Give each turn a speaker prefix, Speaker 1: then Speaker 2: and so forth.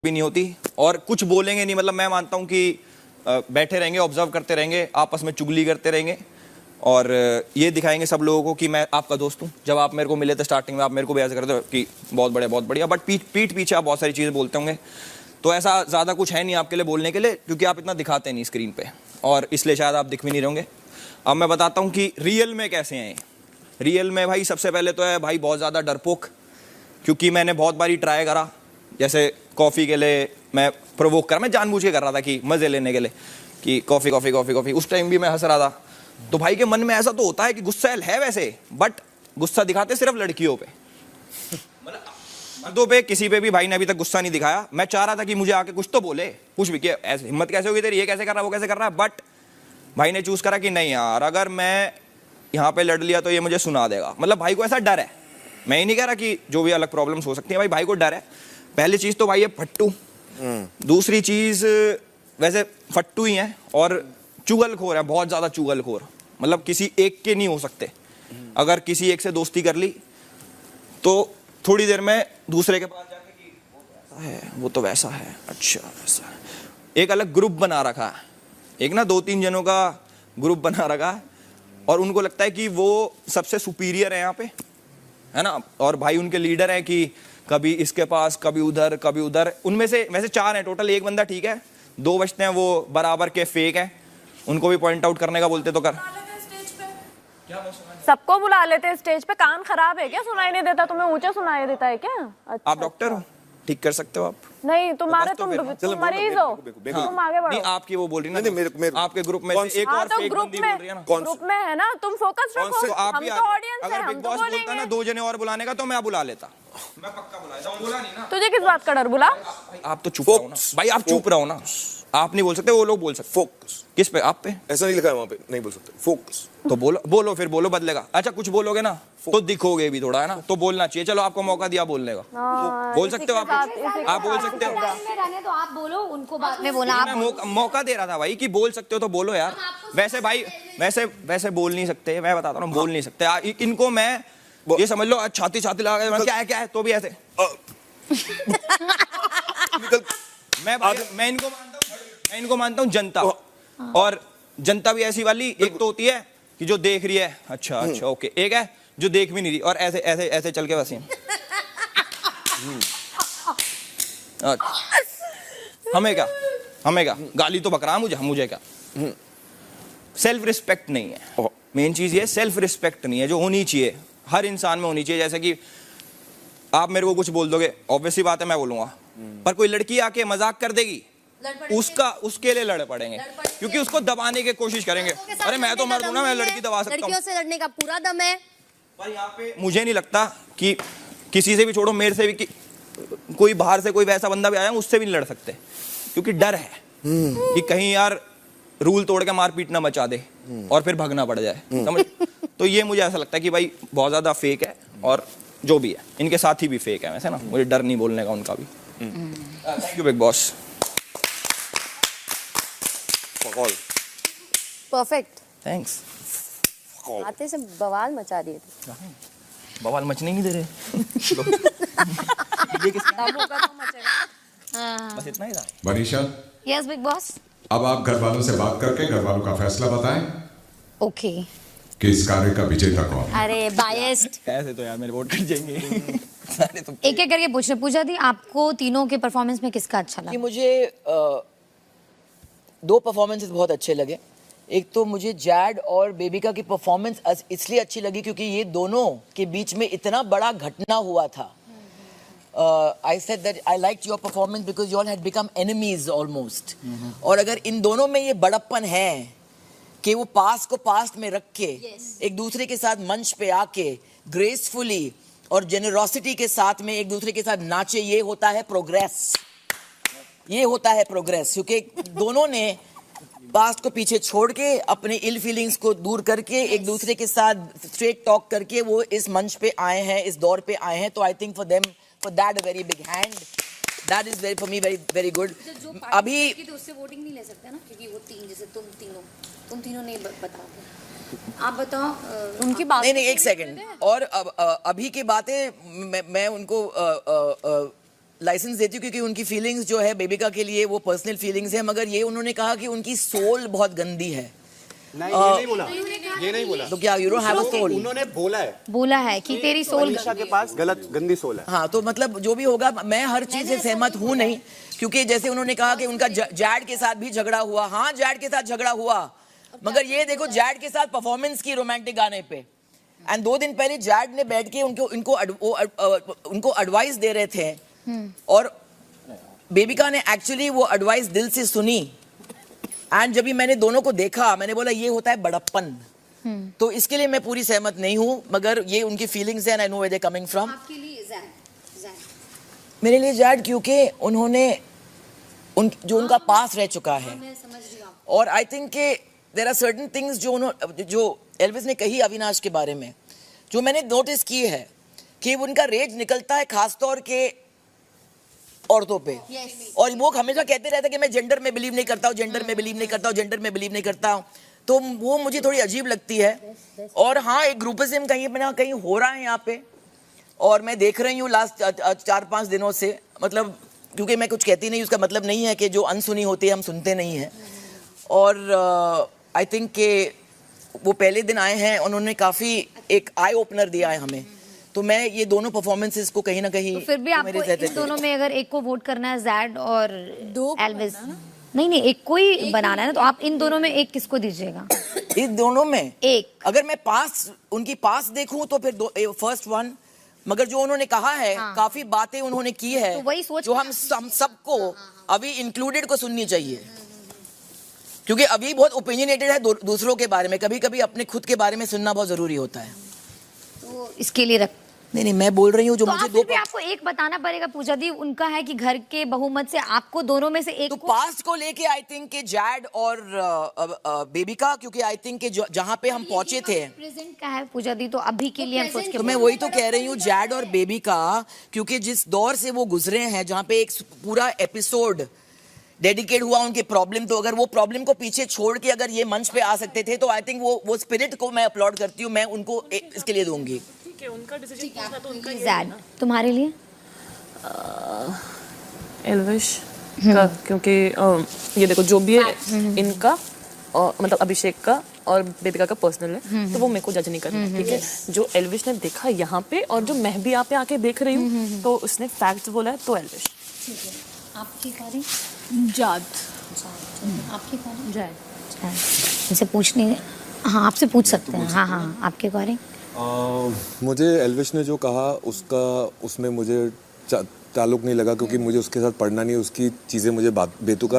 Speaker 1: भी नहीं होती और कुछ बोलेंगे नहीं। मतलब मैं मानता हूं कि बैठे रहेंगे, ऑब्जर्व करते रहेंगे, आपस में चुगली करते रहेंगे और ये दिखाएंगे सब लोगों को कि मैं आपका दोस्त हूं। जब आप मेरे को मिले थे स्टार्टिंग में, आप मेरे को भी ऐसे करते हो कि बहुत बढ़िया, बट पीठ पीछे आप बहुत सारी चीज़ें बोलते होंगे। तो ऐसा ज़्यादा कुछ है नहीं आपके लिए बोलने के लिए, क्योंकि आप इतना दिखाते नहीं स्क्रीन पे, और इसलिए शायद आप दिख भी नहीं रहोगे। अब मैं बताता हूँ कि रियल में कैसे हैं। रियल में भाई सबसे पहले तो है भाई बहुत ज़्यादा डरपोक, क्योंकि मैंने बहुत बारी ट्राई करा। जैसे कॉफ़ी के लिए मैं प्रोवोक करा, मैं जानबूझ के कर रहा था कि मज़े लेने के लिए कि कॉफ़ी। उस टाइम भी मैं हंस रहा था। तो भाई के मन में ऐसा तो होता है कि गुस्सा है वैसे, बट गुस्सा दिखाते सिर्फ लड़कियों पे, मर्दों पे किसी पे भी भाई ने अभी तक गुस्सा नहीं दिखाया। मैं चाह रहा था कि मुझे आके कुछ तो बोले, कुछ भी, कि ऐसे हिम्मत कैसे होगी तेरी, ये कैसे कर रहा है, वो कैसे कर रहा है। बट भाई ने चूज करा कि नहीं यार, अगर मैं यहाँ पे लड़ लिया तो ये मुझे सुना देगा। मतलब भाई को ऐसा डर है। मैं ही नहीं कह रहा कि जो भी अलग प्रॉब्लम्स हो सकती है, भाई को डर है। पहली चीज तो भाई ये फट्टू, दूसरी चीज वैसे फट्टू ही है और चुगलखोर है, बहुत ज्यादा चुगलखोर। मतलब किसी एक के नहीं हो सकते। अगर किसी एक से दोस्ती कर ली तो थोड़ी देर में दूसरे के पास जाके कि वो तो वैसा है, अच्छा वैसा है। एक अलग ग्रुप बना रखा है, एक ना 2-3 जनों का ग्रुप बना रखा है, और उनको लगता है कि वो सबसे सुपीरियर है यहाँ पे, है ना। और भाई उनके लीडर है कि कभी इसके पास, कभी उधर। उनमें से वैसे 4 हैं टोटल, एक बंदा ठीक है, 2 बचते हैं वो बराबर के फेक हैं। उनको भी पॉइंट आउट करने का बोलते तो कर।
Speaker 2: सबको बुला लेते हैं स्टेज पे। कान खराब है क्या? सुनाई नहीं देता तुम्हें? ऊंचा सुनाई देता है क्या? अच्छा,
Speaker 1: आप डॉक्टर हो, ठीक कर सकते हो आप।
Speaker 2: नहीं तुम्हारे तुम मरीज हो, तुम आगे बढ़ो।
Speaker 1: नहीं आपकी वो बोल रही ना, आपके ग्रुप में से एक और फेक बंदी बोल रही है ना।
Speaker 2: ग्रुप में है ना, तुम फोकस रखो। हम तो ऑडियंस है,
Speaker 1: अगर बिग बॉस बोलता ना 2 जने और बुलाने का तो मैं बुला लेता, मैं पक्का बुलाता। बोला नहीं ना।
Speaker 2: तुझे किस बात का डर? बुला।
Speaker 1: आप तो चुप रहो ना भाई, आप चुप रहो ना। आप नहीं बोल सकते, वो लोग बोल सकते।
Speaker 3: फोकस
Speaker 1: किस पे? आप पे
Speaker 3: ऐसा नहीं लिखा है वहाँ पे, नहीं बोल सकते। फोकस
Speaker 1: तो बोलो फिर बोलो, बदलेगा। अच्छा कुछ बोलोगे ना तो दिखोगे भी थोड़ा, है ना, तो बोलना चाहिए। चलो आपको मौका दिया बोलने का, बोल सकते हो आप बोल सकते हो।
Speaker 4: तो आप बोलो, उनको बाद में बोला।
Speaker 1: मैं मौका दे रहा था भाई कि बोल सकते हो तो बोलो यार। वैसे भाई वैसे बोल नहीं सकते, मैं बताता हूँ, बोल नहीं सकते। इनको मैं ये समझ लो छाती लगा के क्या है तो भी ऐसे मैं इनको मानता हूँ जनता। और जनता भी ऐसी वाली एक तो होती है कि जो देख रही है, अच्छा ओके, एक है जो देख भी नहीं रही और ऐसे ऐसे ऐसे चल के बस हमें क्या गाली तो बकरा मुझे क्या। सेल्फ रिस्पेक्ट नहीं है मेन चीज। ये सेल्फ रिस्पेक्ट नहीं है जो होनी चाहिए, हर इंसान में होनी चाहिए। जैसे कि आप मेरे को कुछ बोल दोगे, ऑब्वियसली बात है मैं बोलूंगा, पर कोई लड़की आके मजाक कर देगी, उसके लिए लड़ पड़ेंगे, क्योंकि उसको दबाने की कोशिश करेंगे। अरे मैं तो मर्द हूं ना, मैं लड़की दबा सकता हूं।
Speaker 4: लड़कियों से लड़ने का पूरा दम है।
Speaker 1: पर यहाँ पे मुझे नहीं लगता कि किसी से भी, छोड़ो मेरे से भी, कि कोई बाहर से कोई वैसा बंदा भी आया उससे भी नहीं लड़ सकते, क्योंकि डर है कि कहीं यार रूल तोड़ के मारपीट ना मचा दे और फिर भागना पड़ जाए, समझ। तो ये मुझे ऐसा लगता है कि भाई बहुत ज्यादा फेक है, और जो भी है इनके साथी भी फेक है वैसे ना। मुझे डर नहीं बोलने का उनका भी। Thank you big boss.
Speaker 4: Perfect,
Speaker 1: thanks.
Speaker 4: आते से बवाल मचा दिए थे।
Speaker 1: बवाल मचने नहीं दे रहे। ये बस इतना ही था।
Speaker 5: Manisha,
Speaker 4: yes big boss.
Speaker 5: अब आप घर वालों से बात करके घर वालों का फैसला बताएं
Speaker 4: ओके
Speaker 5: कि इस कार्य का विजेता कौन।
Speaker 4: अरे बायस्ड
Speaker 1: ऐसे तो यार मेरे वोट कट जाएंगे। सारे तो
Speaker 4: एक एक करके पूछा थी आपको तीनों के परफॉर्मेंस में किसका अच्छा लगा?
Speaker 6: कि मुझे 2 परफॉर्मेंसेस बहुत अच्छे लगे। एक तो मुझे जैड और बेबिका की परफॉर्मेंस इसलिए अच्छी लगी क्योंकि ये दोनों के बीच में इतना बड़ा घटना हुआ था। I said that I liked your performance because you all had become enemies almost. और अगर इन दोनों में ये बड़प्पन है कि वो पास्ट को पास्ट में रख के एक दूसरे के साथ मंच पे आके ग्रेसफुली और जेनरोसिटी के साथ में एक दूसरे के साथ नाचे, ये होता है प्रोग्रेस। ये होता है प्रोग्रेस, क्योंकि दोनों ने पास्ट को पीछे छोड़ के अपने इल फीलिंग्स को दूर करके एक दूसरे के साथ स्ट्रेट टॉक करके वो इस मंच पे आए हैं, इस दौर पे आए हैं। तो I think for them, for that a very big hand. That is very for me very good. अभी
Speaker 4: तो उससे वोटिंग नहीं ले सकते ना, क्योंकि वो तीन, जैसे तुम तीनों नहीं बताओ। आप बताओ
Speaker 2: उनकी बात।
Speaker 6: नहीं एक सेकंड। और अभी की बातें मैं उनको लाइसेंस देती हूँ क्योंकि उनकी फीलिंग्स जो है बेबिका के लिए वो पर्सनल फीलिंग्स है, मगर ये उन्होंने कहा कि उनकी सोल बहुत गंदी है।
Speaker 7: नहीं, ये नहीं बोला, ये नहीं बोला।
Speaker 6: तो क्या you don't have a soul?
Speaker 7: उन्होंने
Speaker 8: बोला है कि तेरी सोल
Speaker 7: अलीशा के पास गंदी सोल है।
Speaker 6: हाँ, तो मतलब जो भी होगा, मैं हर चीज से सहमत हूँ नहीं, क्योंकि जैसे उन्होंने कहा कि उनका जैड के साथ भी झगड़ा हुआ। हाँ, जैड के साथ झगड़ा हुआ, मगर ये देखो जैड के साथ परफॉर्मेंस की रोमांटिक गाने पे, एंड 2 दिन पहले जैड ने बैठ के उनको एडवाइस दे रहे थे, और बेबिका ने एक्चुअली वो एडवाइस दिल से सुनी। एंड जब भी मैंने दोनों को देखा, मैंने बोला ये होता है बड़प्पन। तो इसके लिए मैं पूरी सहमत नहीं हूँ, मगर ये उनकी फीलिंग्स है, and I know where they coming from.
Speaker 4: आपके लिए
Speaker 6: मेरे लिए जैड, क्योंकि उन्होंने जो उनका पास रह चुका है,
Speaker 4: मैं समझ रही हूँ।
Speaker 6: और आई थिंक के देयर आर सर्टेन थिंग्स जो एल्विस ने कही अविनाश के बारे में, जो मैंने नोटिस की है कि उनका रेज निकलता है खासतौर के औरतों पे। और वो हमेशा कहते रहते हैं कि मैं जेंडर में बिलीव नहीं करता हूँ, जेंडर में बिलीव नहीं करता हूँ, जेंडर में बिलीव नहीं करता हूँ। तो वो मुझे थोड़ी अजीब लगती है। और हाँ, एक ग्रुपिज्म कहीं ना कहीं हो रहा है यहाँ पे, और मैं देख रही हूँ लास्ट 4-5 दिनों से। मतलब क्योंकि मैं कुछ कहती नहीं, उसका मतलब नहीं है कि जो अनसुनी होती है हम सुनते नहीं हैं। और आई थिंक के वो पहले दिन आए हैं, उन्होंने काफ़ी एक आई ओपनर दिया है हमें। तो मैं ये दोनों परफॉर्मेंसेस को कहीं ना कहीं
Speaker 8: तो फिर भी आपको इन दोनों में अगर एक को वोट करना है, जैड और एल्विस, नहीं एक को ही बनाना है ना, तो आप इन दोनों में एक किसको दीजिएगा?
Speaker 6: इन दोनों में
Speaker 8: एक।
Speaker 6: अगर मैं उनकी पास देखूं तो फिर फर्स्ट वन, मगर जो उन्होंने कहा है, काफी बातें उन्होंने की है,
Speaker 8: तो वही सोच
Speaker 6: जो हम सबको अभी इंक्लूडेड को सुननी चाहिए, क्योंकि अभी बहुत ओपिनियनेटेड है दूसरों के बारे में। कभी कभी अपने खुद के बारे में सुनना बहुत जरूरी होता है।
Speaker 8: तो इसके लिए
Speaker 6: नहीं, मैं बोल रही हूँ जो
Speaker 8: तो
Speaker 6: मुझे
Speaker 8: फिर भी आपको एक बताना पड़ेगा पूजा दी। उनका है कि घर के बहुमत से आपको दोनों में से एक
Speaker 6: तो
Speaker 8: को
Speaker 6: पास्ट को लेके आई थिंक के जैड और बेबिका, क्योंकि आई थिंक के जहाँ पे हम पहुंचे थे,
Speaker 8: प्रेजेंट का है पूजा दी, तो अभी के लिए हम सोच के
Speaker 6: तो मैं वही तो कह रही हूँ, जैड और बेबिका, क्योंकि जिस दौर से वो गुजरे हैं, जहाँ पे एक पूरा एपिसोड डेडिकेट हुआ उनके प्रॉब्लम, तो अगर वो प्रॉब्लम को पीछे छोड़ के अगर ये मंच पे आ सकते थे, तो आई थिंक वो स्पिरिट को मैं अपलॉड करती हूँ, मैं उनको इसके लिए दूंगी।
Speaker 9: उनका डिसीजन पूछना तो उनका ही
Speaker 8: जैड, तुम्हारे लिए?
Speaker 9: एल्विश का, क्योंकि ये देखो जो भी है इनका और मतलब अभिषेक का और बेबिका का पर्सनल है, तो वो मेरे को जज नहीं करना, ठीक है। जो एल्विश ने देखा यहाँ पे और जो मैं भी यहाँ पे आके देख रही हूँ, तो उसने फैक्ट्स बोला है, तो एल्विश।
Speaker 8: आपकी कौन?
Speaker 2: जाद।
Speaker 8: आपकी कौन? जैड। इनसे पूछने, हाँ आपसे पूछ सकते हैं। हाँ आपके कौन?
Speaker 3: मुझे एल्विश ने जो कहा उसमें मुझे ताल्लुक नहीं लगा, क्योंकि मुझे उसके साथ पढ़ना नहीं, उसकी चीज़ें मुझे बेतुका